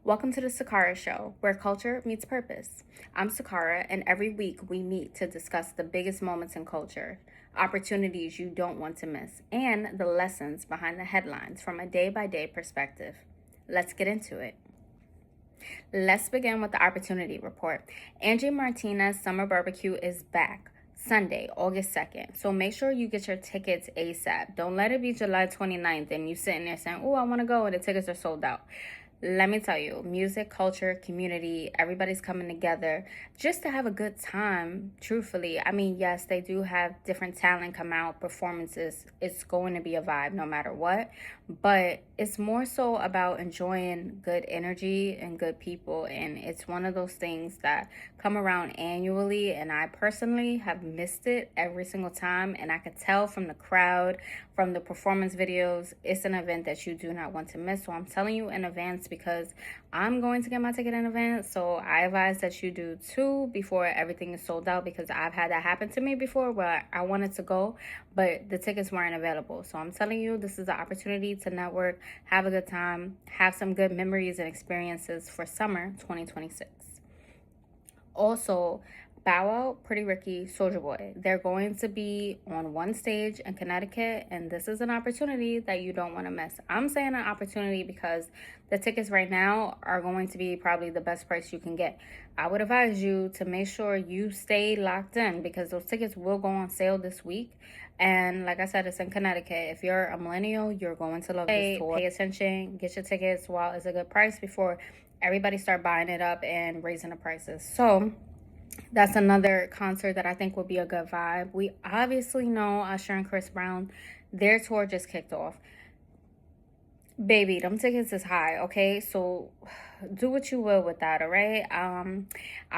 Welcome to the Sicarah Show, where culture meets purpose. I'm Sicarah, and every week we meet to discuss the biggest moments in culture, opportunities you don't want to miss, and the lessons behind the headlines from a day by day perspective. Let's get into it. Let's begin with the opportunity report. Angie Martinez Summer Barbecue is back. Sunday, August 2nd. So make sure you get your tickets ASAP. Don't let it be July 29th and you sitting there saying, oh, I want to go, and the tickets are sold out. Let me tell you, music, culture, community, everybody's coming together just to have a good time, truthfully. I mean, yes, they do have different talent come out, performances. It's going to be a vibe no matter what. But it's more so about enjoying good energy and good people. And it's one of those things that come around annually. And I personally have missed it every single time. And I could tell from the crowd, from the performance videos, it's an event that you do not want to miss. So I'm telling you in advance because I'm going to get my ticket in advance. So I advise that you do too before everything is sold out, because I've had that happen to me before where I wanted to go, but the tickets weren't available. So I'm telling you, this is an opportunity to network, have a good time, have some good memories and experiences for summer 2026. Also, Bow Wow, Pretty Ricky, Soulja Boy. They're going to be on one stage in Connecticut, and this is an opportunity that you don't want to miss. I'm saying an opportunity because the tickets right now are going to be probably the best price you can get. I would advise you to make sure you stay locked in because those tickets will go on sale this week. And like I said, it's in Connecticut. If you're a millennial, you're going to love this tour. Pay attention, get your tickets while it's a good price before everybody start buying it up and raising the prices. So that's another concert that I think will be a good vibe. We obviously know Usher and Chris Brown, their tour just kicked off. Baby, them tickets is high, okay? So do what you will with that, all right? I'm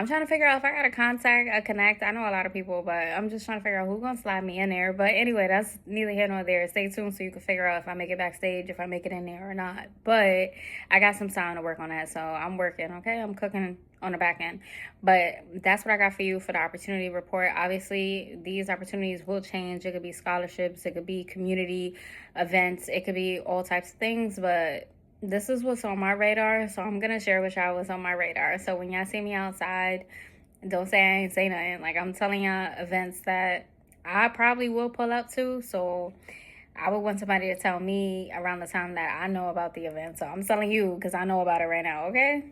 trying to figure out if I got to contact a connect. I know a lot of people, but I'm just trying to figure out who's going to slide me in there. But anyway, that's neither here nor there. Stay tuned so you can figure out if I make it backstage, if I make it in there or not. But I got some time to work on that, so I'm working, okay? I'm cooking on the back end. But that's what I got for you for the opportunity report. Obviously, these opportunities will change. It could be scholarships, it could be community events, it could be all types of things, but this is what's on my radar, so I'm gonna share with y'all what's on my radar. So when y'all see me outside, don't say I ain't say nothing. Like, I'm telling y'all events that I probably will pull up to, so I would want somebody to tell me around the time that I know about the event. So I'm telling you because I know about it right now. Okay.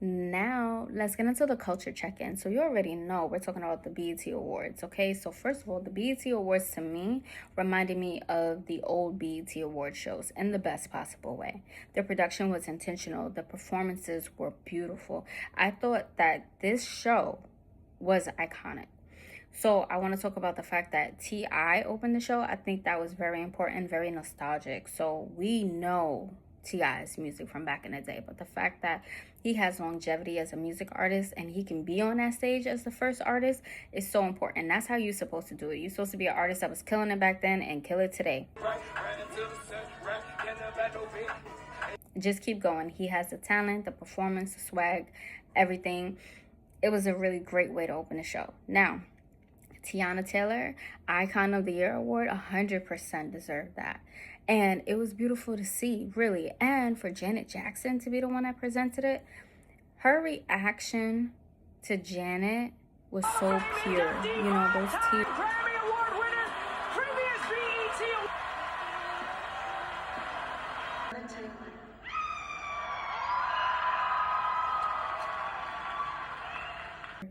Now, let's get into the culture check-in. So you already know we're talking about the BET Awards, okay? So first of all, the BET Awards to me reminded me of the old BET Award shows in the best possible way. The production was intentional. The performances were beautiful. I thought that this show was iconic. So I want to talk about the fact that T.I. opened the show. I think that was very important, very nostalgic. So we know T.I.'s music from back in the day, but the fact that he has longevity as a music artist and he can be on that stage as the first artist is so important. And that's how you're supposed to do it. You're supposed to be an artist that was killing it back then and kill it today. Just keep going. He has the talent, the performance, the swag, everything. It was a really great way to open the show. Now, Teyana Taylor, Icon of the Year award, 100% deserved that. And it was beautiful to see, really. And for Janet Jackson to be the one that presented it, her reaction to Janet was so pure. You know, those tears.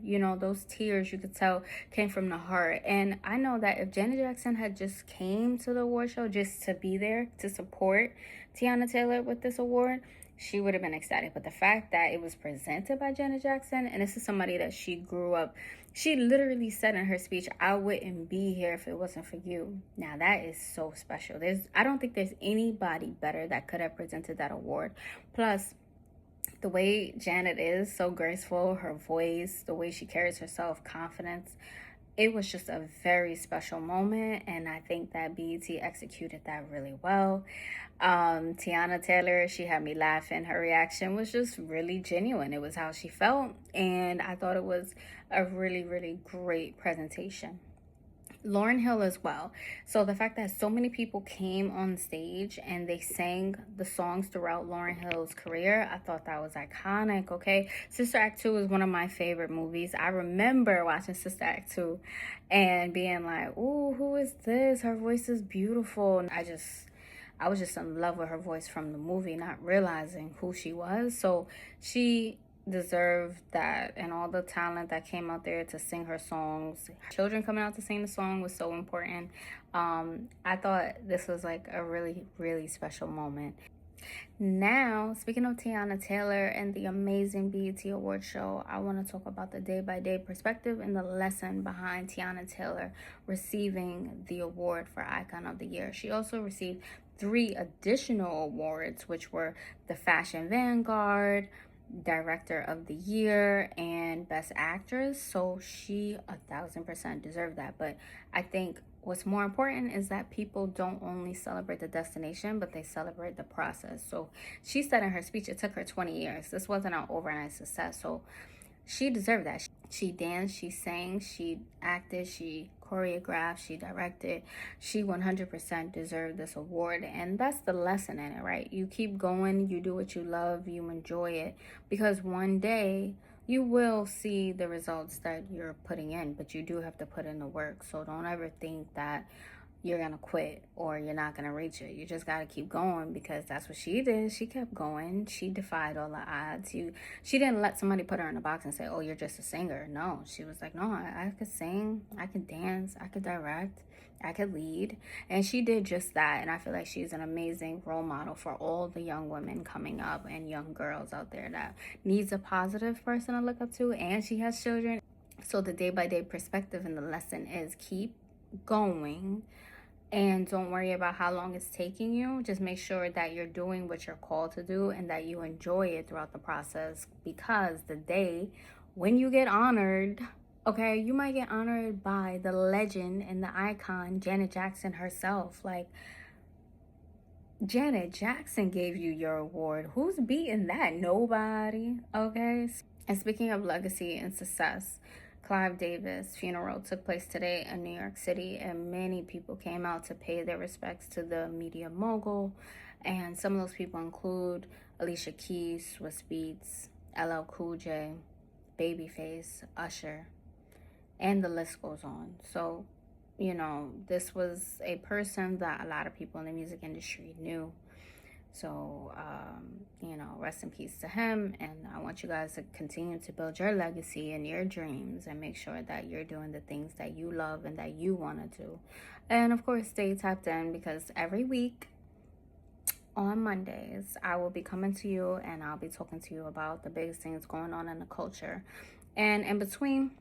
You know, those tears, you could tell, came from the heart. And I know that if Janet Jackson had just came to the award show just to be there to support Teyana Taylor with this award, she would have been ecstatic. But the fact that it was presented by Janet Jackson, and this is somebody that she grew up, she literally said in her speech, I wouldn't be here if it wasn't for you. Now that is so special. I don't think there's anybody better that could have presented that award. Plus, the way Janet is, so graceful, her voice, the way she carries herself, confidence, it was just a very special moment, and I think that BET executed that really well. Teyana Taylor, she had me laughing. Her reaction was just really genuine. It was how she felt, and I thought it was a really, really great presentation. Lauryn Hill as well. So the fact that so many people came on stage and they sang the songs throughout Lauryn Hill's career, I thought that was iconic, okay? Sister Act 2 is one of my favorite movies. I remember watching Sister Act 2 and being like, ooh, who is this? Her voice is beautiful. And I was just in love with her voice from the movie, not realizing who she was. So she deserved that, and all the talent that came out there to sing her songs. Children coming out to sing the song was so important. I thought this was like a really, really special moment. Now, speaking of Teyana Taylor and the amazing BET Award show, I want to talk about the day-by-day perspective and the lesson behind Teyana Taylor receiving the award for Icon of the Year. She also received 3 additional awards, which were the Fashion Vanguard, Director of the Year, and Best Actress. So she 1,000% deserved that. But I think what's more important is that people don't only celebrate the destination, but they celebrate the process. So she said in her speech it took her 20 years. This wasn't an overnight success. So she deserved that. She danced, she sang, she acted, she choreographed, she directed. She 100% deserved this award. And that's the lesson in it, right? You keep going, you do what you love, you enjoy it. Because one day you will see the results that you're putting in, but you do have to put in the work. So don't ever think that you're gonna quit or you're not gonna reach it. You just gotta keep going, because that's what she did. She kept going. She defied all the odds. She didn't let somebody put her in a box and say, oh, you're just a singer. No, she was like, no, I could sing, I could dance, I could direct, I could lead. And she did just that. And I feel like she's an amazing role model for all the young women coming up and young girls out there that needs a positive person to look up to. And she has children. So the day-by-day perspective and the lesson is keep going. And don't worry about how long it's taking you. Just make sure that you're doing what you're called to do and that you enjoy it throughout the process. Because the day when you get honored, okay, you might get honored by the legend and the icon, Janet Jackson herself. Like, Janet Jackson gave you your award. Who's beating that? Nobody, okay? And speaking of legacy and success, Clive Davis' funeral took place today in New York City, and many people came out to pay their respects to the media mogul. And some of those people include Alicia Keys, Swizz Beatz, LL Cool J, Babyface, Usher, and the list goes on. So, you know, this was a person that a lot of people in the music industry knew. So, you know, rest in peace to him. And I want you guys to continue to build your legacy and your dreams and make sure that you're doing the things that you love and that you want to do. And of course, stay tapped in, because every week on Mondays, I will be coming to you and I'll be talking to you about the biggest things going on in the culture. And in between,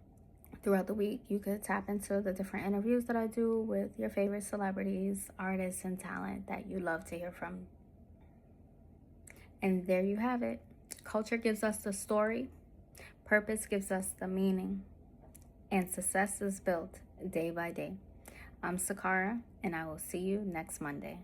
throughout the week, you could tap into the different interviews that I do with your favorite celebrities, artists, and talent that you love to hear from. And there you have it. Culture gives us the story, purpose gives us the meaning, and success is built day by day. I'm Sicarah, and I will see you next Monday.